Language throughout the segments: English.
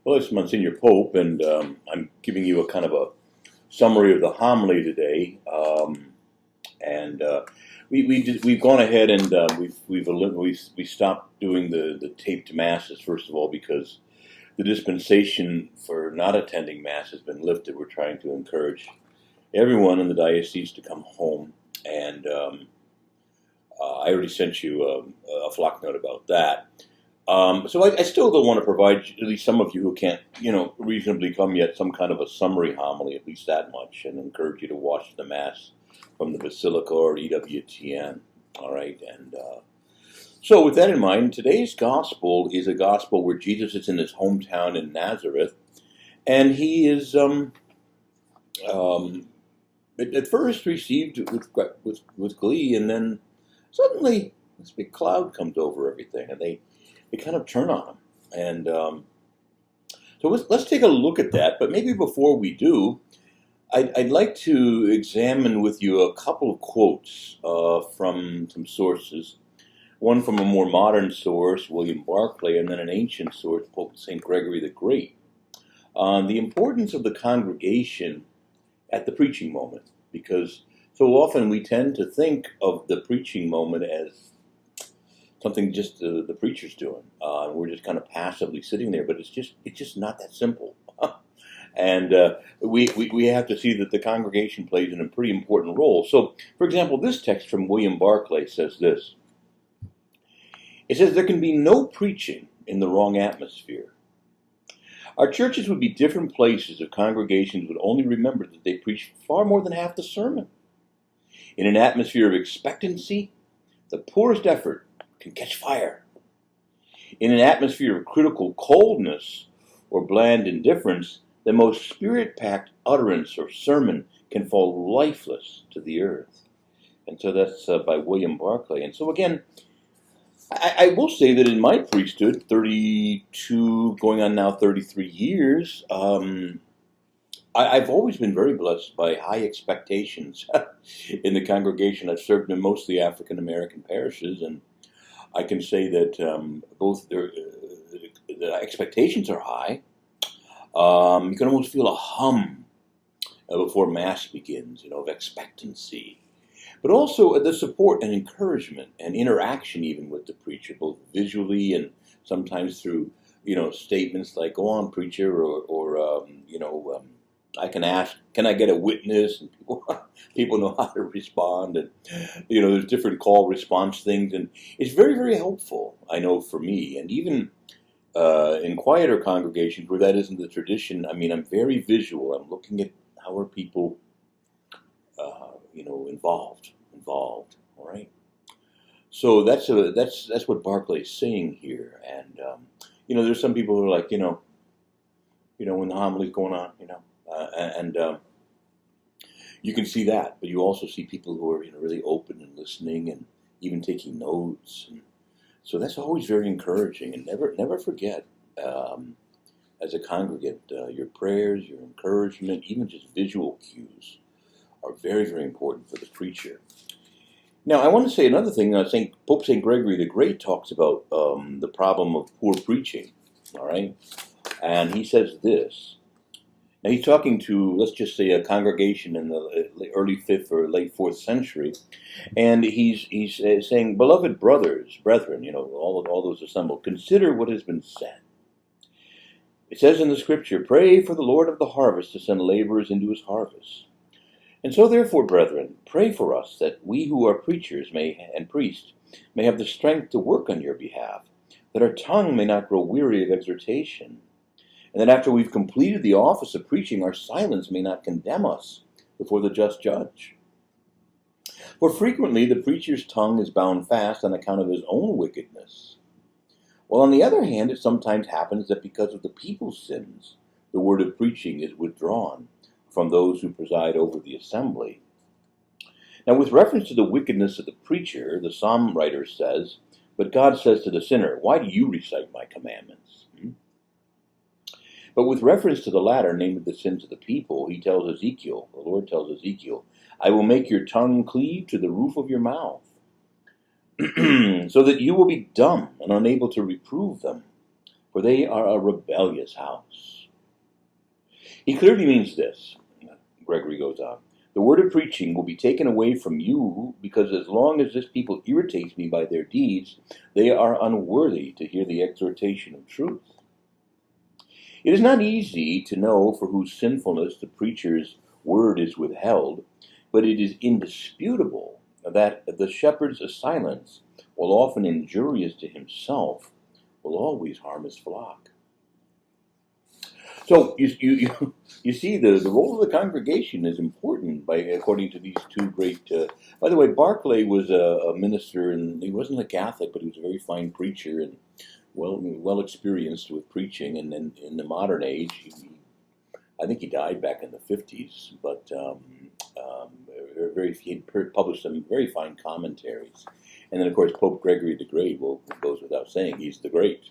Well, it's Monsignor Pope, and I'm giving you a kind of a summary of the homily today. And we've gone ahead and we stopped doing the taped masses, first of all, because the dispensation for not attending mass has been lifted. We're trying to encourage everyone in the diocese to come home, and I already sent you a flock note about that. So I still don't want to provide, at least some of you who can't, reasonably come yet, some kind of a summary homily, at least that much, and encourage you to watch the Mass from the Basilica or EWTN. All right, and so with that in mind, today's gospel is a gospel where Jesus is in his hometown in Nazareth, and he is at first received with glee, and then suddenly this big cloud comes over everything, and they kind of turn on him. And so let's take a look at that. But maybe before we do, I'd like to examine with you a couple of quotes from some sources. One from a more modern source, William Barclay, and then an ancient source, Pope St. Gregory the Great, on the importance of the congregation at the preaching moment. Because so often we tend to think of the preaching moment as something just the preacher's doing. We're just kind of passively sitting there, but it's just not that simple. And we have to see that the congregation plays a pretty important role. So, for example, this text from William Barclay says this. It says, there can be no preaching in the wrong atmosphere. Our churches would be different places if congregations would only remember that they preach far more than half the sermon. In an atmosphere of expectancy, the poorest effort can catch fire. In an atmosphere of critical coldness or bland indifference, the most spirit-packed utterance or sermon can fall lifeless to the earth. And so that's by William Barclay. And so again, I will say that in my priesthood, 32, going on now 33 years, I've always been very blessed by high expectations in the congregation. I've served in mostly African-American parishes, and I can say that both the expectations are high. You can almost feel a hum before Mass begins, of expectancy. But also the support and encouragement and interaction even with the preacher, both visually and sometimes through, statements like, go on, preacher, or I can ask, can I get a witness? And people know how to respond. And, there's different call response things. And it's very, very helpful, I know, for me. And even in quieter congregations where that isn't the tradition, I'm very visual. I'm looking at how are people involved. All right. So that's what Barclay's saying here. And there's some people who are like, when the homily's going on, and you can see that, but you also see people who are really open and listening and even taking notes. And so that's always very encouraging. And never forget, as a congregant, your prayers, your encouragement, even just visual cues are very, very important for the preacher. Now, I want to say another thing. Pope St. Gregory the Great talks about the problem of poor preaching, all right? And he says this. Now, he's talking to, let's just say, a congregation in the early 5th or late 4th century, and he's saying, beloved brethren, all those assembled, consider what has been said. It says in the Scripture, pray for the Lord of the harvest to send laborers into his harvest. And so, therefore, brethren, pray for us that we who are preachers and priests may have the strength to work on your behalf, that our tongue may not grow weary of exhortation, and that after we've completed the office of preaching, our silence may not condemn us before the just judge. For frequently the preacher's tongue is bound fast on account of his own wickedness. While on the other hand, it sometimes happens that because of the people's sins, the word of preaching is withdrawn from those who preside over the assembly. Now, with reference to the wickedness of the preacher, the psalm writer says, but God says to the sinner, why do you recite my commandments? But with reference to the latter, namely the sins of the people, the Lord tells Ezekiel, I will make your tongue cleave to the roof of your mouth, so that you will be dumb and unable to reprove them. for they are a rebellious house. He clearly means this. Gregory goes on. The word of preaching will be taken away from you, because as long as this people irritates me by their deeds, they are unworthy to hear the exhortation of truth. It is not easy to know for whose sinfulness the preacher's word is withheld, but it is indisputable that the shepherd's silence, while often injurious to himself, will always harm his flock. So you see the role of the congregation is important according to these two great. By the way, Barclay was a minister, and he wasn't a Catholic, but he was a very fine preacher and well experienced with preaching. And then in the modern age, I think he died back in the 50s, but he published some very fine commentaries. And then, of course, Pope Gregory the Great, well, it goes without saying, he's the great.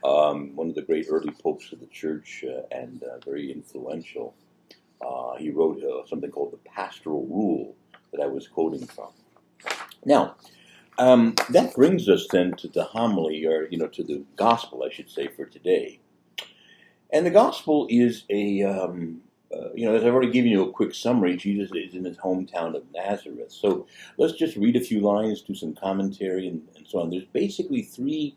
One of the great early popes of the church and very influential. He wrote something called the Pastoral Rule that I was quoting from. Now, that brings us then to the homily, or, to the gospel, I should say, for today. And the gospel is as I've already given you a quick summary, Jesus is in his hometown of Nazareth. So let's just read a few lines, do some commentary, and so on. There's basically three,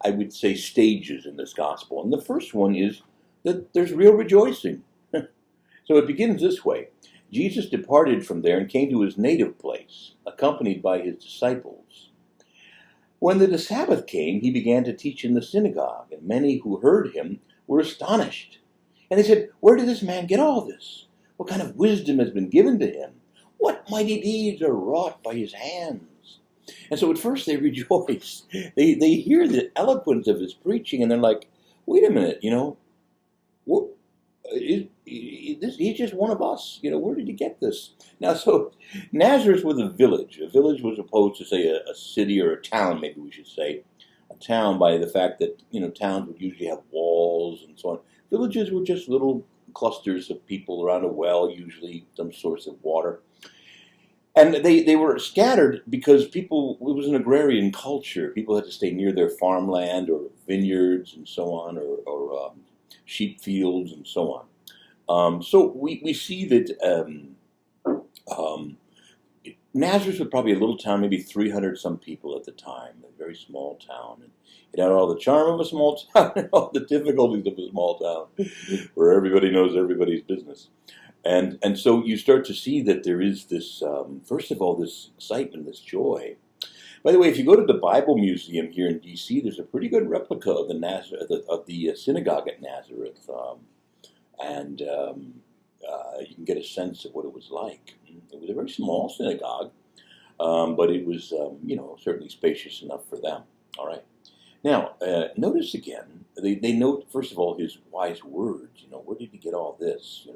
I would say, stages in this gospel. And the first one is that there's real rejoicing. So it begins this way. Jesus departed from there and came to his native place, accompanied by his disciples. When the Sabbath came, he began to teach in the synagogue, and many who heard him were astonished. And they said, "Where did this man get all this? What kind of wisdom has been given to him? What mighty deeds are wrought by his hands?" And so at first they rejoice. They hear the eloquence of his preaching, and they're like, "Wait a minute, he's just one of us. Where did he get this?" Now, so Nazareth was a village. A village was opposed to, say, a city or a town, maybe we should say. A town by the fact that, towns would usually have walls and so on. Villages were just little clusters of people around a well, usually some source of water. And they were scattered because it was an agrarian culture. People had to stay near their farmland or vineyards and so on, or sheep fields and so on. So we see that Nazareth was probably a little town, maybe 300 some people at the time, a very small town. And it had all the charm of a small town and all the difficulties of a small town, where everybody knows everybody's business. And so you start to see that there is this, first of all, this excitement, this joy. By the way, if you go to the Bible Museum here in D.C., there's a pretty good replica of the synagogue at Nazareth, and you can get a sense of what it was like. It was a very small synagogue, but it was, certainly spacious enough for them. All right. Now, notice again, they note, first of all, his wise words. Where did he get all this?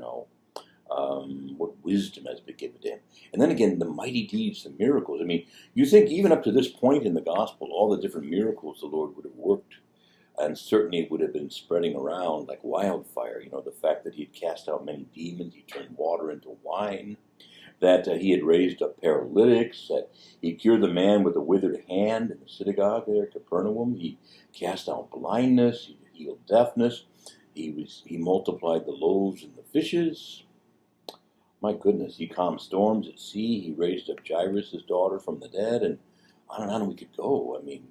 What wisdom has been given to him? And then again, the mighty deeds, the miracles. I mean, you think even up to this point in the gospel, all the different miracles the Lord would have worked, and certainly would have been spreading around like wildfire. The fact that he had cast out many demons, he turned water into wine, that he had raised up paralytics, that he cured the man with a withered hand in the synagogue there at Capernaum. He cast out blindness, he healed deafness, he multiplied the loaves and the fishes. My goodness, he calmed storms at sea, he raised up Jairus, his daughter, from the dead, and on we could go. I mean,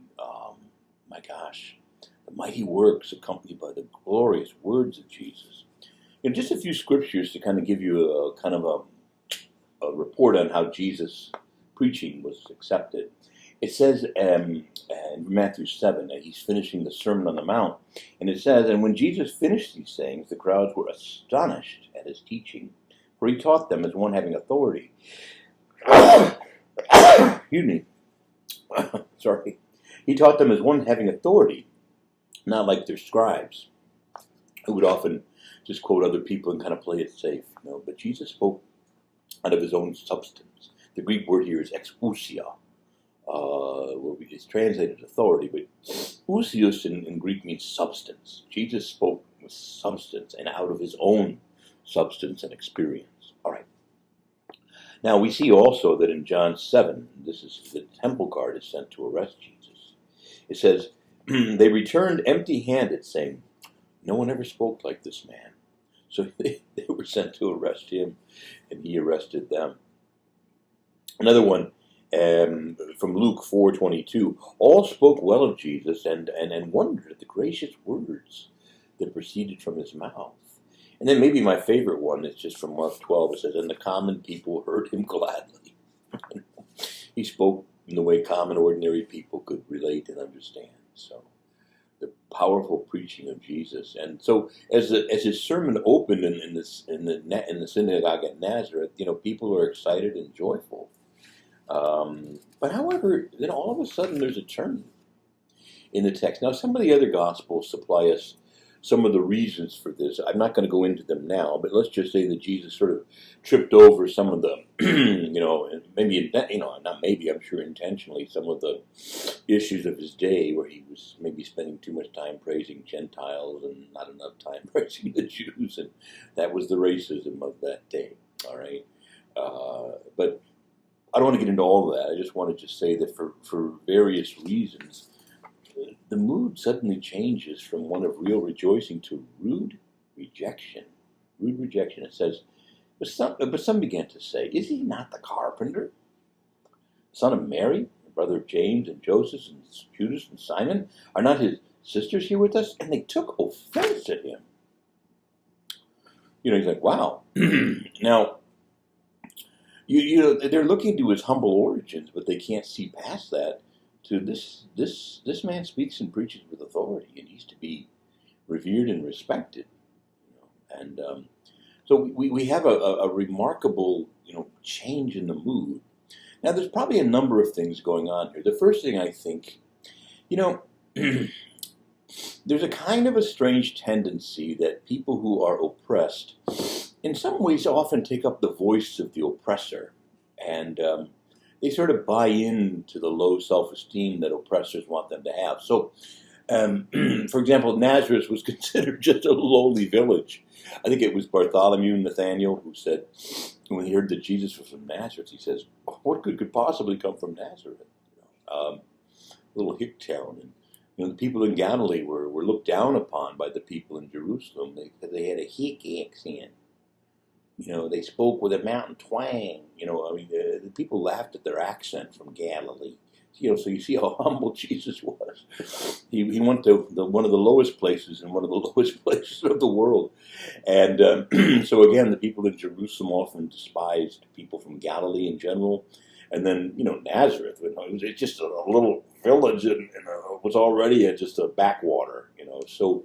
my gosh, the mighty works accompanied by the glorious words of Jesus. Just a few scriptures to kind of give you a report on how Jesus' preaching was accepted. It says in Matthew 7 that he's finishing the Sermon on the Mount, and it says, "And when Jesus finished these sayings, the crowds were astonished at his teaching, for he taught them as one having authority." Excuse me. Sorry. He taught them as one having authority, not like their scribes, who would often just quote other people and kind of play it safe. But Jesus spoke out of his own substance. The Greek word here is exousia. It's translated authority, but ousios in Greek means substance. Jesus spoke with substance and out of his own substance and experience. All right. Now we see also that in John 7, this is the temple guard is sent to arrest Jesus. It says, they returned empty-handed, saying, "No one ever spoke like this man." So they were sent to arrest him, and he arrested them. Another one from Luke 4:22. All spoke well of Jesus and wondered at the gracious words that proceeded from his mouth. And then maybe my favorite one is just from Mark 12. It says, "And the common people heard him gladly." He spoke in the way common, ordinary people could relate and understand. So the powerful preaching of Jesus. And so as his sermon opened in the synagogue at Nazareth, people are excited and joyful. But however, then all of a sudden there's a turn in the text. Now, some of the other Gospels supply us some of the reasons for this. I'm not going to go into them now, but let's just say that Jesus sort of tripped over some of the, maybe, not maybe, I'm sure intentionally, some of the issues of his day where he was maybe spending too much time praising Gentiles and not enough time praising the Jews, and that was the racism of that day, all right? But I don't want to get into all of that. I just wanted to say that for various reasons, the mood suddenly changes from one of real rejoicing to rude rejection. Rude rejection. It says, but some began to say, "Is he not the carpenter, son of Mary, the brother of James and Joseph and Judas and Simon? Are not his sisters here with us?" And they took offense at him. He's like, wow. Now, they're looking to his humble origins, but they can't see past that. To this man speaks and preaches with authority, and he's to be revered and respected. And so we have a remarkable change in the mood. Now, there's probably a number of things going on here. The first thing I think, there's a kind of a strange tendency that people who are oppressed, in some ways, often take up the voice of the oppressor, and they sort of buy into the low self-esteem that oppressors want them to have. So, for example, Nazareth was considered just a lowly village. I think it was Bartholomew Nathaniel who said, when he heard that Jesus was from Nazareth, he says, "What good could possibly come from Nazareth?" Little hick town. And the people in Galilee were looked down upon by the people in Jerusalem because they had a hick accent. They spoke with a mountain twang. The people laughed at their accent from Galilee. So you see how humble Jesus was. He went to one of the lowest places in one of the lowest places of the world. And so again, the people in Jerusalem often despised people from Galilee in general. And then, Nazareth, it was just a little village and was already just a backwater, So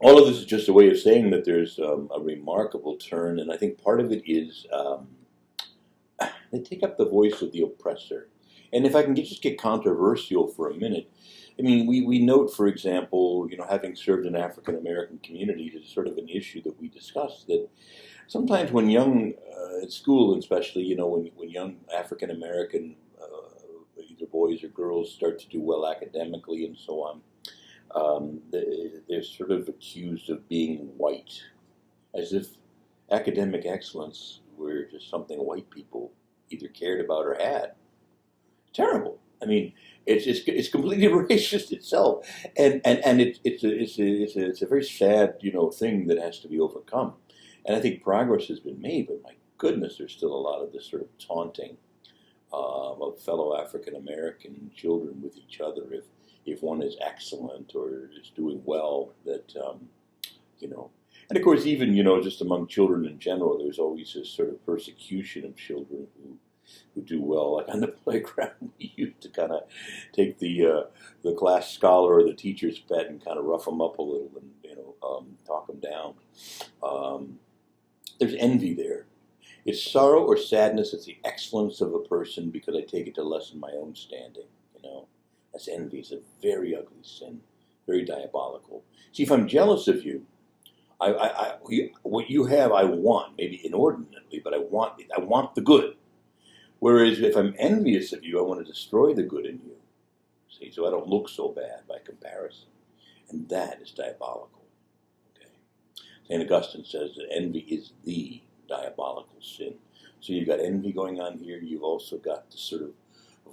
all of this is just a way of saying that there's a remarkable turn, and I think part of it is they take up the voice of the oppressor. And if I can just get controversial for a minute, I mean, we note, for example, having served in African American communities is sort of an issue that we discuss, that sometimes when young, at school especially, when young African American, either boys or girls, start to do well academically and so on, they're sort of accused of being white, as if academic excellence were just something white people either cared about or had. Terrible. I mean, it's completely racist itself, and it's a very sad thing that has to be overcome. And I think progress has been made, but my goodness, there's still a lot of this sort of taunting of fellow African American children with each other if one is excellent or is doing well, that and of course even just among children in general, there's always this sort of persecution of children who do well. Like on the playground, we used to kind of take the class scholar or the teacher's pet and kind of rough them up a little and talk them down. There's envy there. It's sorrow or sadness at the excellence of a person because I take it to lessen my own standing. That's envy. It's a very ugly sin, very diabolical. See, if I'm jealous of you, what you have, I want, maybe inordinately, but I want the good. Whereas if I'm envious of you, I want to destroy the good in you. See, so I don't look so bad by comparison. And that is diabolical. Okay. St. Augustine says that envy is the diabolical sin. So you've got envy going on here. You've also got the sort of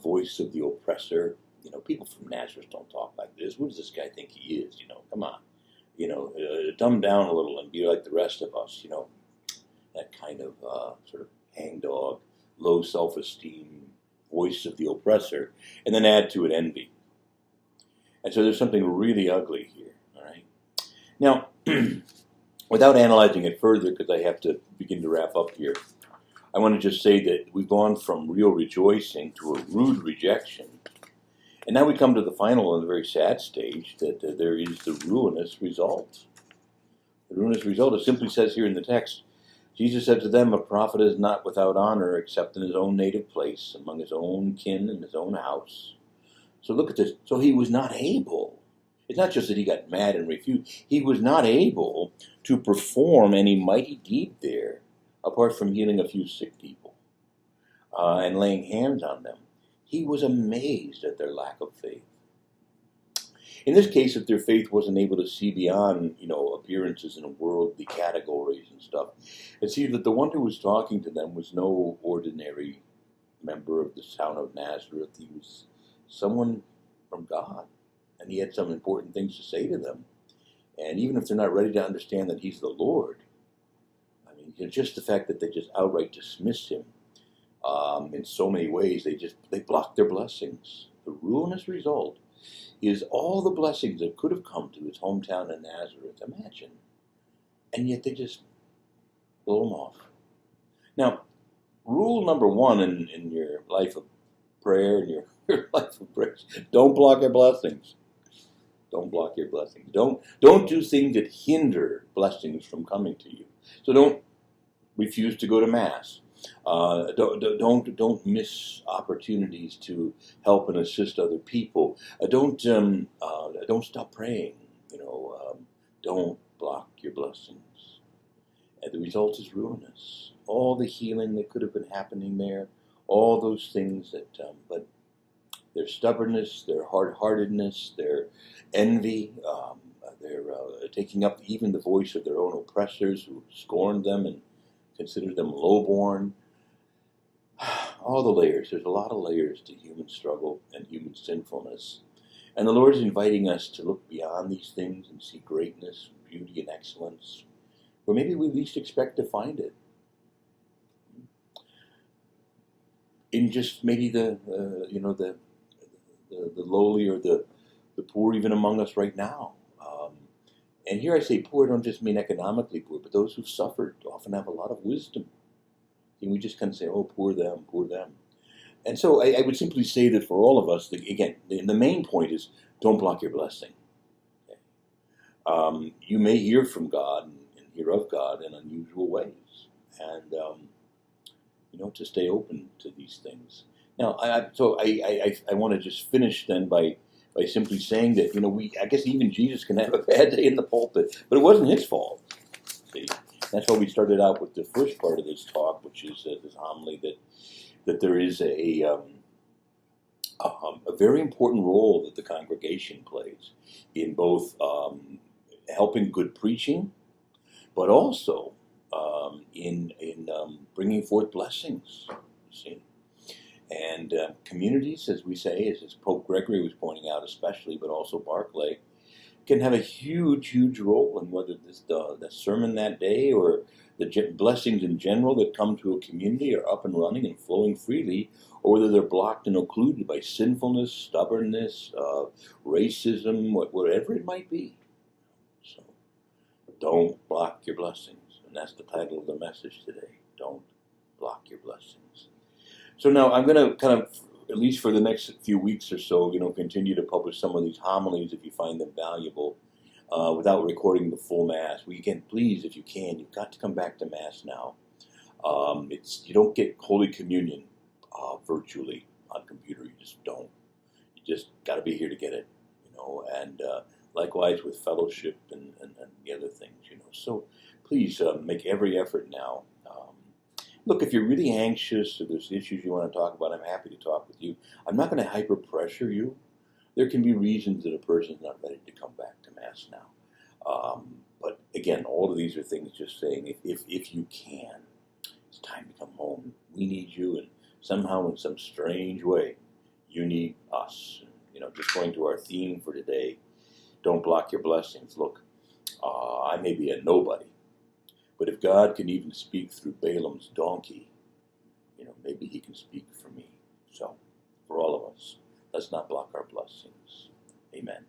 voice of the oppressor. people from Nazareth don't talk like this. What does this guy think he is? Come on. Dumb down a little and be like the rest of us. That kind of sort of hangdog, low self-esteem voice of the oppressor, and then add to it envy. And so there's something really ugly here, all right? Now, without analyzing it further, because I have to begin to wrap up here, I want to just say that we've gone from real rejoicing to a rude rejection. And now we come to the final and very sad stage that there is the ruinous result. The ruinous result, it simply says here in the text, Jesus said to them, a prophet is not without honor except in his own native place, among his own kin and his own house. So look at this. So he was not able. It's not just that he got mad and refused. He was not able to perform any mighty deed there, apart from healing a few sick people and laying hands on them. He was amazed at their lack of faith. In this case, if their faith wasn't able to see beyond, appearances and worldly categories and stuff, and see that the one who was talking to them was no ordinary member of the town of Nazareth. He was someone from God, and he had some important things to say to them. And even if they're not ready to understand that he's the Lord, just the fact that they just outright dismiss him in so many ways, they block their blessings. The ruinous result is all the blessings that could have come to his hometown in Nazareth. Imagine. And yet they just blow them off. Now, rule number one in your life of prayer and your life of prayer, don't block your blessings. Don't block your blessings. Don't do things that hinder blessings from coming to you. So don't refuse to go to Mass. Don't miss opportunities to help and assist other people. Don't stop praying. Don't block your blessings. And the result is ruinous. All the healing that could have been happening there, all those things but their stubbornness, their hard-heartedness, their envy, their taking up even the voice of their own oppressors who scorned them and considered them lowborn. All the layers. There's a lot of layers to human struggle and human sinfulness. And the Lord is inviting us to look beyond these things and see greatness, beauty, and excellence, where maybe we least expect to find it. In just maybe the lowly or the poor even among us right now. And here I say poor, I don't just mean economically poor, but those who've suffered often have a lot of wisdom. And we just kind of say, oh, poor them, poor them. And so I would simply say that for all of us, again, the main point is don't block your blessing. Okay? You may hear from God and hear of God in unusual ways. And, to stay open to these things. Now, I want to just finish then by simply saying that, I guess even Jesus can have a bad day in the pulpit, but it wasn't his fault. See? That's why we started out with the first part of this talk, which is this homily, that there is a very important role that the congregation plays in both helping good preaching, but also in bringing forth blessings. See? And communities, as we say, as Pope Gregory was pointing out especially, but also Barclay, can have a huge, huge role in whether the sermon that day or the blessings in general that come to a community are up and running and flowing freely, or whether they're blocked and occluded by sinfulness, stubbornness, racism, whatever it might be. So don't block your blessings. And that's the title of the message today. Don't block your blessings. So now I'm going to kind of, at least for the next few weeks or so, continue to publish some of these homilies if you find them valuable, without recording the full Mass. Please, if you can, you've got to come back to Mass now. You don't get Holy Communion virtually on computer. You just don't. You just got to be here to get it, and likewise with fellowship and the other things, So please make every effort now. Look, if you're really anxious or there's issues you want to talk about, I'm happy to talk with you. I'm not going to hyper pressure you. There can be reasons that a person's not ready to come back to Mass now. But again, all of these are things just saying, if you can, it's time to come home. We need you, and somehow in some strange way, you need us. just going to our theme for today, don't block your blessings. Look, I may be a nobody, but if God can even speak through Balaam's donkey, maybe he can speak for me. So, for all of us, let's not block our blessings. Amen.